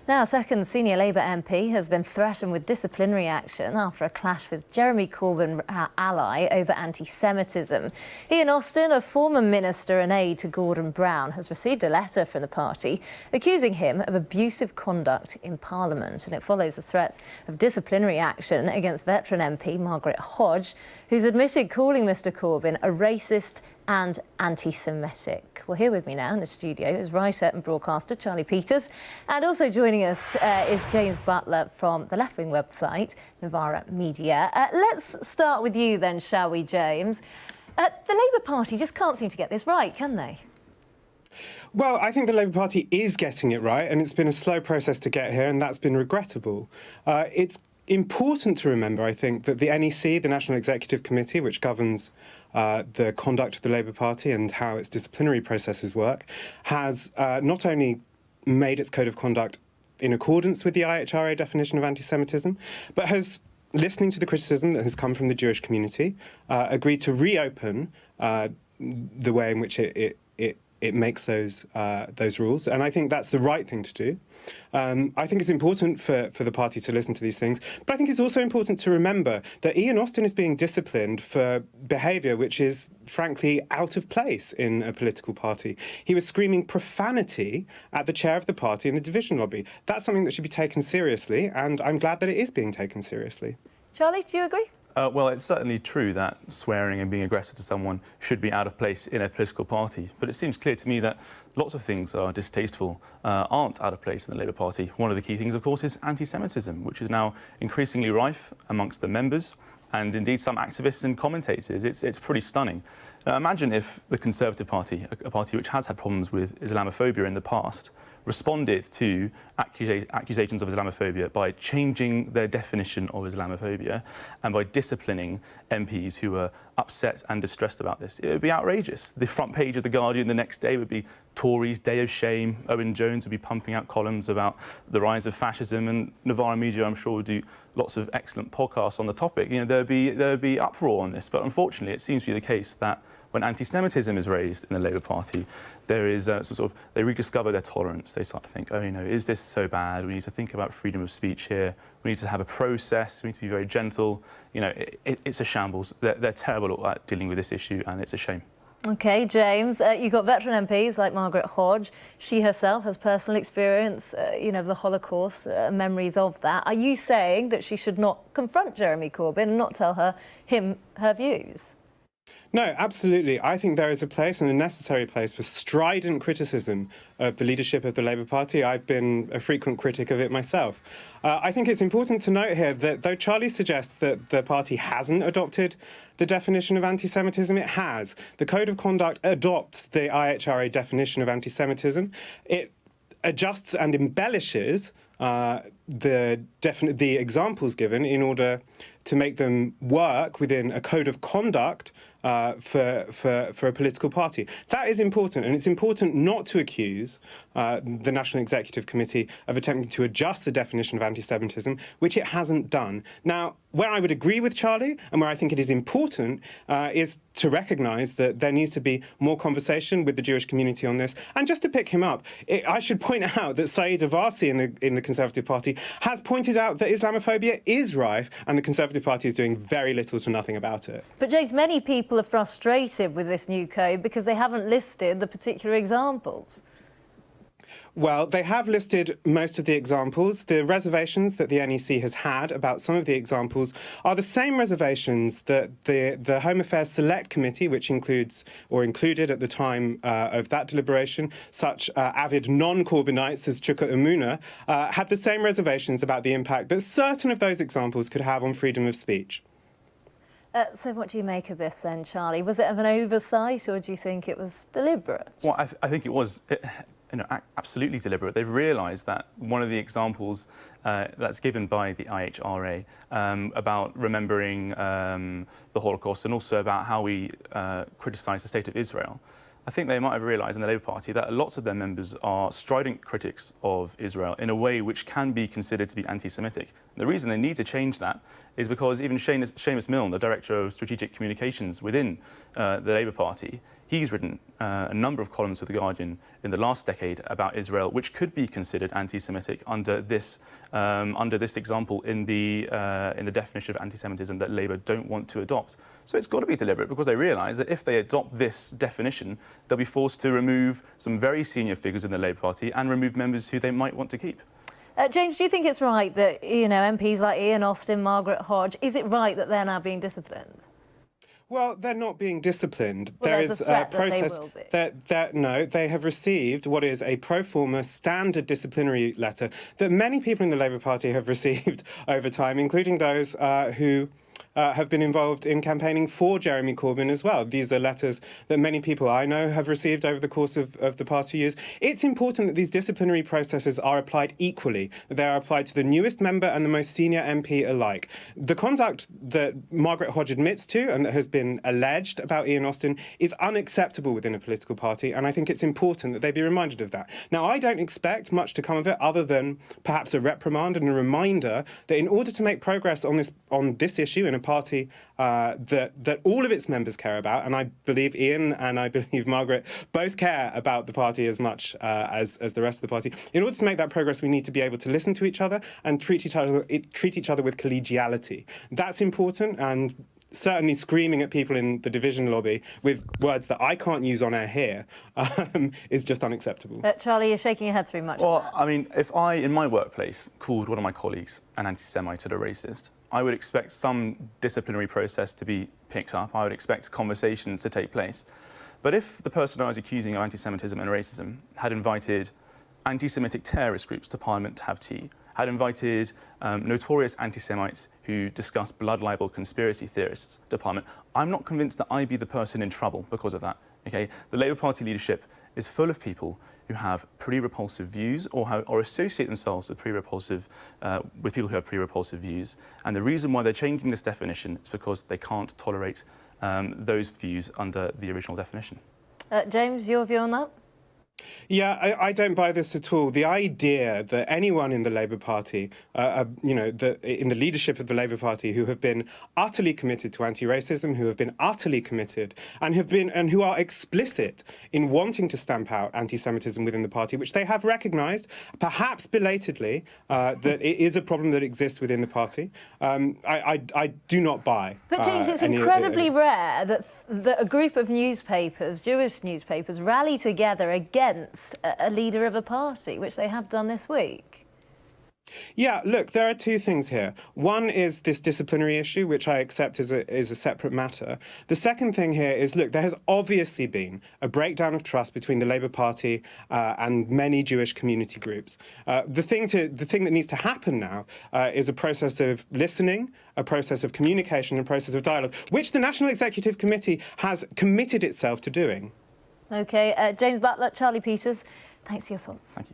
Now, a second senior Labour MP has been threatened with disciplinary action after a clash with Jeremy Corbyn ally over anti-Semitism. Ian Austin, a former minister and aide to Gordon Brown, has received a letter from the party accusing him of abusive conduct in Parliament. And it follows the threats of disciplinary action against veteran MP Margaret Hodge, who's admitted calling Mr Corbyn a racist and anti-Semitic. Well, here with me now in the studio is writer and broadcaster Charlie Peters, and also joining us is James Butler from the left-wing website Novara Media. Let's start with you then, shall we, James? The Labour Party just can't seem to get this right, can they? Well, I think the Labour Party is getting it right, and it's been a slow process to get here, and that's been regrettable. It's important to remember, I think, that the NEC, the National Executive Committee, which governs the conduct of the Labour Party and how its disciplinary processes work, has not only made its code of conduct in accordance with the IHRA definition of anti-Semitism, but has, listening to the criticism that has come from the Jewish community, agreed to reopen the way in which it makes those rules, and I think that's the right thing to do. I think it's important for the party to listen to these things, but I think it's also important to remember that Ian Austin is being disciplined for behaviour which is, frankly, out of place in a political party. He was screaming profanity at the chair of the party in the division lobby. That's something that should be taken seriously, and I'm glad that it is being taken seriously. Charlie, do you agree? Well, it's certainly true that swearing and being aggressive to someone should be out of place in a political party. But it seems clear to me that lots of things that are distasteful aren't out of place in the Labour Party. One of the key things, of course, is anti-Semitism, which is now increasingly rife amongst the members and indeed some activists and commentators. It's pretty stunning. Now, imagine if the Conservative Party, a party which has had problems with Islamophobia in the past, responded to accusations of Islamophobia by changing their definition of Islamophobia and by disciplining MPs who were upset and distressed about this. It would be outrageous. The front page of The Guardian the next day would be Tories' Day of Shame. Owen Jones would be pumping out columns about the rise of fascism, and Novara Media, I'm sure, would do lots of excellent podcasts on the topic. You know, there'd be uproar on this, but unfortunately it seems to be the case that when anti-Semitism is raised in the Labour Party, there is they rediscover their tolerance. They start to think, oh, you know, is this so bad? We need to think about freedom of speech here. We need to have a process. We need to be very gentle. You know, it's a shambles. They're terrible at dealing with this issue, and it's a shame. OK, James, you've got veteran MPs like Margaret Hodge. She herself has personal experience, you know, of the Holocaust, memories of that. Are you saying that she should not confront Jeremy Corbyn and not tell her views? No, absolutely. I think there is a place, and a necessary place, for strident criticism of the leadership of the Labour Party. I've been a frequent critic of it myself. I think it's important to note here that though Charlie suggests that the party hasn't adopted the definition of anti-Semitism, it has. The Code of Conduct adopts the IHRA definition of anti-Semitism. It adjusts and embellishes the examples given in order to make them work within a code of conduct for a political party. That is important, and it's important not to accuse the National Executive Committee of attempting to adjust the definition of anti-Semitism, which it hasn't done. Now, where I would agree with Charlie, and where I think it is important, is to recognise that there needs to be more conversation with the Jewish community on this. And just to pick him up, I should point out that Saeed Avasi in the Conservative Party has pointed out that Islamophobia is rife, and the Conservative Party is doing very little to nothing about it. But, James, many people are frustrated with this new code because they haven't listed the particular examples. Well, they have listed most of the examples. The reservations that the NEC has had about some of the examples are the same reservations that the Home Affairs Select Committee, which includes, or included at the time of that deliberation, such avid non-Corbynites as Chukka Umuna, had the same reservations about the impact that certain of those examples could have on freedom of speech. So what do you make of this then, Charlie? Was it of an oversight, or do you think it was deliberate? Well, I think it was absolutely deliberate. They've realised that one of the examples that's given by the IHRA about remembering the Holocaust, and also about how we criticise the state of Israel, I think they might have realised in the Labour Party that lots of their members are strident critics of Israel in a way which can be considered to be anti-Semitic. The reason they need to change that is because even Seamus Milne, the Director of Strategic Communications within the Labour Party, He's written a number of columns for The Guardian in the last decade about Israel, which could be considered anti-Semitic under this example in the definition of anti-Semitism that Labour don't want to adopt. So it's got to be deliberate, because they realise that if they adopt this definition, they'll be forced to remove some very senior figures in the Labour Party and remove members who they might want to keep. James, do you think it's right that, MPs like Ian Austin, Margaret Hodge, is it right that they're now being disciplined? Well, they're not being disciplined. Well, there is is a process no, they have received what is a pro forma standard disciplinary letter that many people in the Labour Party have received over time, including those who have been involved in campaigning for Jeremy Corbyn as well. These are letters that many people I know have received over the course of the past few years. It's important that these disciplinary processes are applied equally, that they are applied to the newest member and the most senior MP alike. The conduct that Margaret Hodge admits to and that has been alleged about Ian Austin is unacceptable within a political party, and I think it's important that they be reminded of that. Now, I don't expect much to come of it other than perhaps a reprimand and a reminder that in order to make progress on this issue in a party that all of its members care about, and I believe Ian and I believe Margaret both care about the party as much as the rest of the party. In order to make that progress, we need to be able to listen to each other and treat each other with collegiality. That's important, and certainly screaming at people in the division lobby with words that I can't use on air here is just unacceptable. Charlie, you're shaking your head very much. Well, I mean, if I, in my workplace, called one of my colleagues an anti-Semite or a racist, I would expect some disciplinary process to be picked up. I would expect conversations to take place. But if the person I was accusing of anti-Semitism and racism had invited anti-Semitic terrorist groups to Parliament to have tea, had invited notorious anti-Semites who discuss blood libel conspiracy theorists to Parliament, I'm not convinced that I'd be the person in trouble because of that. Okay? The Labour Party leadership is full of people who have pretty repulsive views or associate themselves with people who have pretty repulsive views. And the reason why they're changing this definition is because they can't tolerate those views under the original definition. James, your view on that? Yeah, I don't buy this at all. The idea that anyone in the Labour Party, in the leadership of the Labour Party, who have been utterly committed to anti-racism, who have been utterly committed and who are explicit in wanting to stamp out anti-Semitism within the party, which they have recognised, perhaps belatedly, that it is a problem that exists within the party. I do not buy. But James, it's incredibly rare that a group of newspapers, Jewish newspapers, rally together against a leader of a party, which they have done this week. Yeah, look, there are two things here. One is this disciplinary issue, which I accept is a separate matter. The second thing here is, look, there has obviously been a breakdown of trust between the Labour Party and many Jewish community groups. The thing that needs to happen now is a process of listening, a process of communication, and a process of dialogue, which the National Executive Committee has committed itself to doing. OK, James Butler, Charlie Peters, thanks for your thoughts. Thank you.